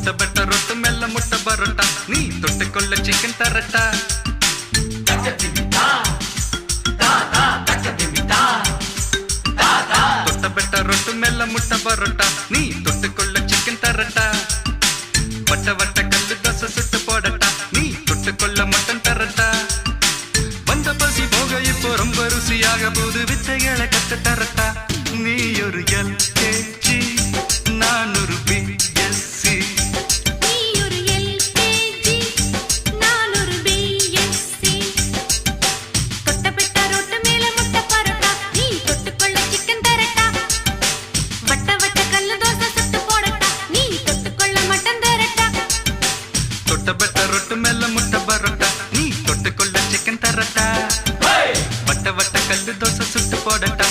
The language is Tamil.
தொட்ட பெட்ட ரொட்டு மெல்ல முட்டை பரோட்டா நீ தொட்டுக்கொள்ள சிக்கன் தரட்டா தொட்ட பெட்ட ரொட்டு மெல்ல முட்டை பரோட்டா நீ தொட்டுக்கொள்ள சிக்கன் தரட்டா வட்ட வட்ட கல்லு தோசை சுட்டு போடட்டா நீ தொட்டுக்கொள்ள மட்டன் தரட்டா வந்த பசி போக இப்போ ரொம்ப ருசியாக போது வித்தைகளை கத்து தரட்டா நீ ஒரு LKG நான் ஒரு BSc தொட்ட பெட்ட ரொட்டு மெல்ல முட்டை பரோட்டா நீ தொட்டுக்கொள்ள சிக்கன் தரட்டா வட்ட வட்ட கல்லு தோசை சுட்டு போடட்டா